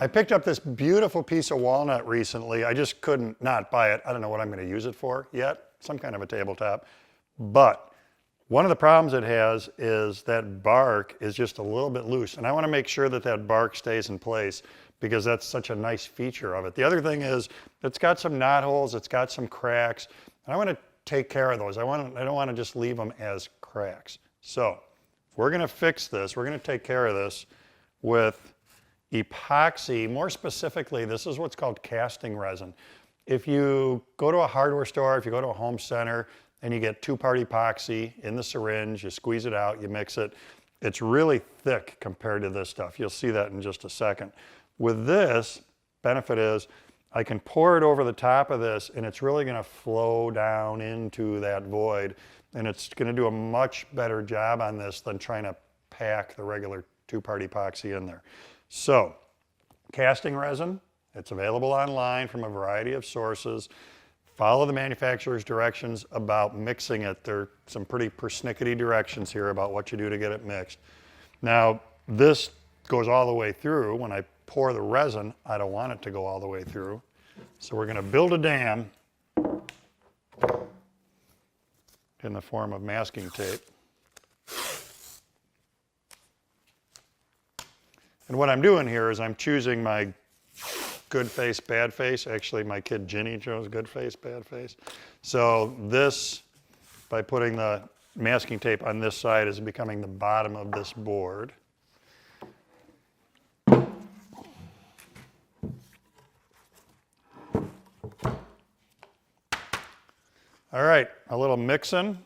I picked up this beautiful piece of walnut recently. I just couldn't not buy it. I don't know what I'm going to use it for yet, some kind of a tabletop. But one of the problems it has is that bark is just a little bit loose. And I want to make sure that that bark stays in place because that's such a nice feature of it. The other thing is it's got some knot holes, it's got some cracks. And I want to take care of those. I don't want to just leave them as cracks. So if we're going to fix this, we're going to take care of this with epoxy. More specifically, this is what's called casting resin. If you go to a hardware store, if you go to a home center and you get 2-part epoxy in the syringe, you squeeze it out, you mix it, it's really thick compared to this stuff. You'll see that in just a second. With this, benefit is I can pour it over the top of this and it's really going to flow down into that void, and it's going to do a much better job on this than trying to pack the regular 2-part epoxy in there. So, casting resin, it's available online from a variety of sources. Follow the manufacturer's directions about mixing it. There are some pretty persnickety directions here about what you do to get it mixed. Now, this goes all the way through. When I pour the resin, I don't want it to go all the way through. So we're going to build a dam in the form of masking tape. And what I'm doing here is I'm choosing my good face, bad face. Actually, my kid Ginny chose good face, bad face. So this, by putting the masking tape on this side, is becoming the bottom of this board. All right, a little mixing.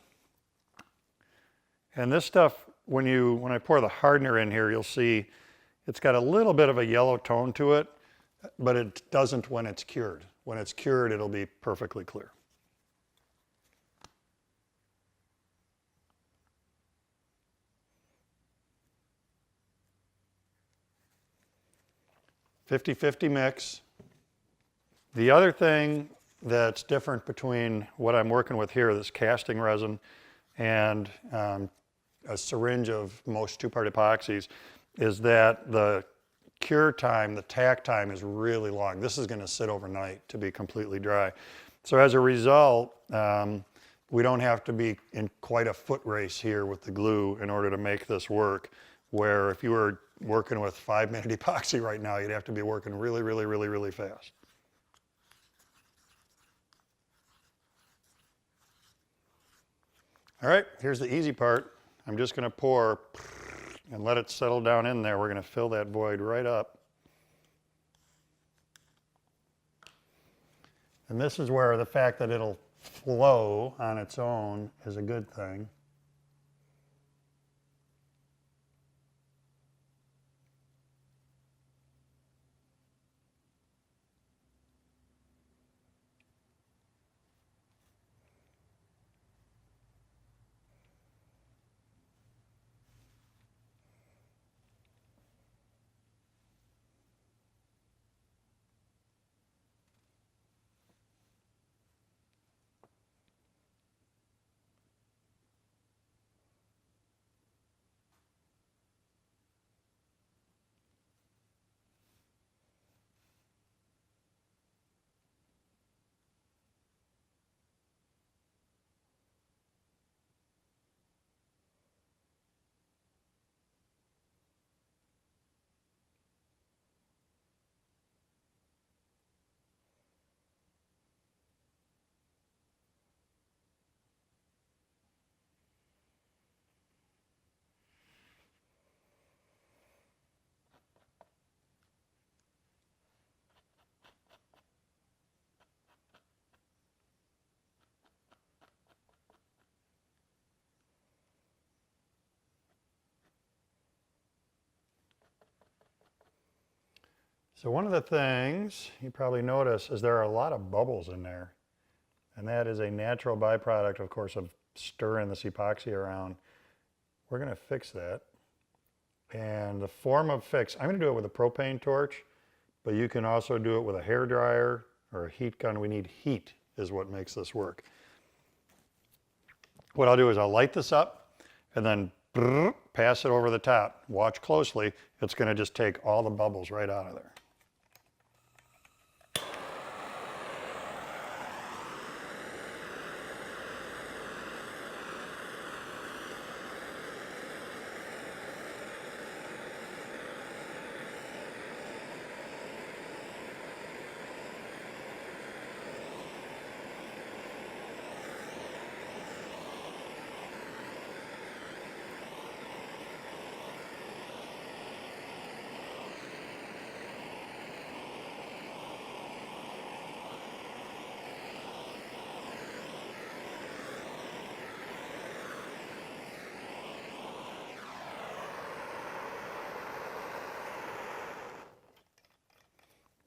And this stuff, when I pour the hardener in here, you'll see it's got a little bit of a yellow tone to it, but it doesn't when it's cured. When it's cured, it'll be perfectly clear. "50-50 mix." The other thing that's different between what I'm working with here, this casting resin, and a syringe of most 2-part epoxies, is that the cure time, the tack time, is really long. This is going to sit overnight to be completely dry. So as a result, we don't have to be in quite a foot race here with the glue in order to make this work, where if you were working with 5-minute epoxy right now, you'd have to be working really, really, really, really fast. All right, here's the easy part. I'm just going to pour and let it settle down in there. We're going to fill that void right up. And this is where the fact that it'll flow on its own is a good thing. So one of the things you probably notice is there are a lot of bubbles in there. And that is a natural byproduct, of course, of stirring this epoxy around. We're going to fix that. And the form of fix, I'm going to do it with a propane torch, but you can also do it with a hairdryer or a heat gun. We need heat is what makes this work. What I'll do is I'll light this up and then pass it over the top. Watch closely. It's going to just take all the bubbles right out of there.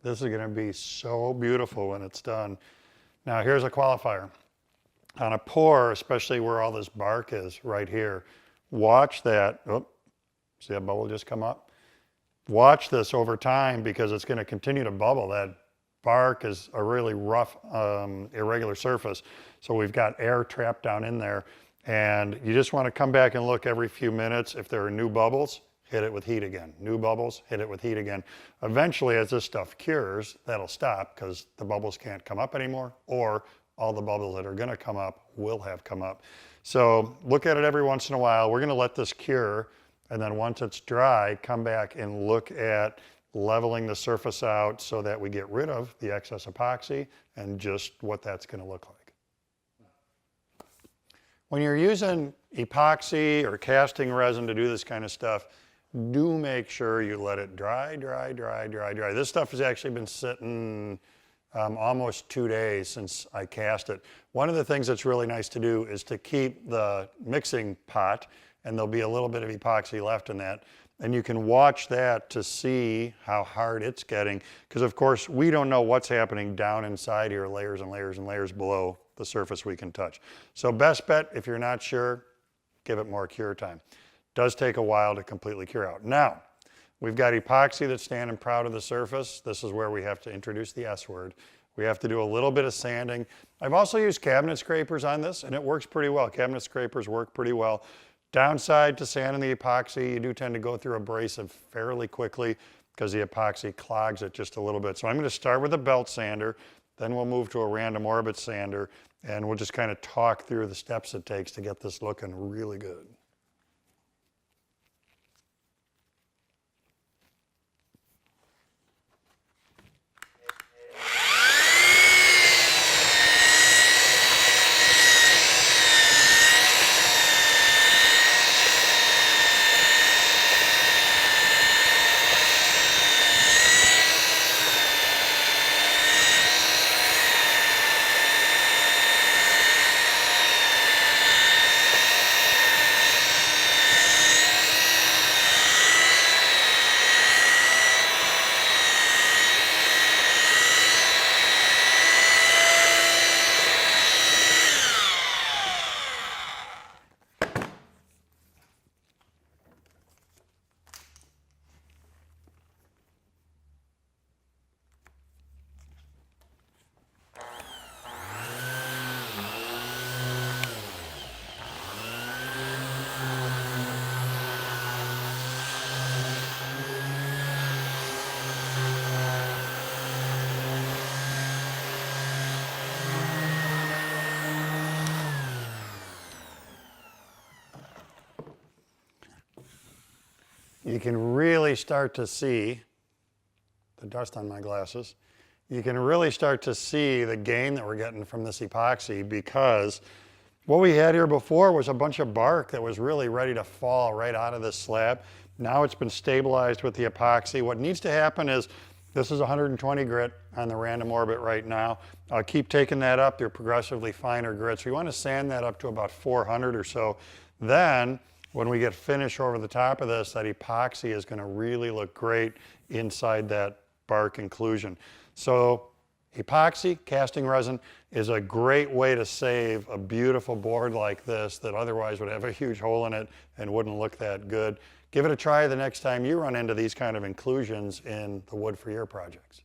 This is gonna be so beautiful when it's done. Now here's a qualifier. On a pour, especially where all this bark is right here, watch that. Oh, see that bubble just come up? Watch this over time because it's going to continue to bubble. That bark is a really rough, irregular surface. So we've got air trapped down in there. And you just want to come back and look every few minutes. If there are new bubbles, hit it with heat again. New bubbles, hit it with heat again. Eventually, as this stuff cures, that'll stop because the bubbles can't come up anymore, or all the bubbles that are going to come up will have come up. So look at it every once in a while. We're going to let this cure, and then once it's dry, come back and look at leveling the surface out so that we get rid of the excess epoxy and just what that's going to look like. When you're using epoxy or casting resin to do this kind of stuff, do make sure you let it dry, dry, dry, dry, dry. This stuff has actually been sitting almost 2 days since I cast it. One of the things that's really nice to do is to keep the mixing pot, and there'll be a little bit of epoxy left in that, and you can watch that to see how hard it's getting, because of course we don't know what's happening down inside here, layers and layers and layers below the surface we can touch. So best bet, if you're not sure, give it more cure time. Does take a while to completely cure out. Now, we've got epoxy that's standing proud of the surface. This is where we have to introduce the S word. We have to do a little bit of sanding. I've also used cabinet scrapers on this, and it works pretty well. Cabinet scrapers work pretty well. Downside to sanding the epoxy, you do tend to go through abrasive fairly quickly because the epoxy clogs it just a little bit. So I'm going to start with a belt sander, then we'll move to a random orbit sander, and we'll just kind of talk through the steps it takes to get this looking really good. You can really start to see the dust on my glasses. You can really start to see the gain that we're getting from this epoxy, because what we had here before was a bunch of bark that was really ready to fall right out of this slab. Now it's been stabilized with the epoxy. What needs to happen is, this is 120 grit on the random orbit right now. I'll keep taking that up. They're progressively finer grits. We want to sand that up to about 400 or so. Then, when we get finish over the top of this, that epoxy is going to really look great inside that bark inclusion. So epoxy, casting resin, is a great way to save a beautiful board like this that otherwise would have a huge hole in it and wouldn't look that good. Give it a try the next time you run into these kind of inclusions in the wood for your projects.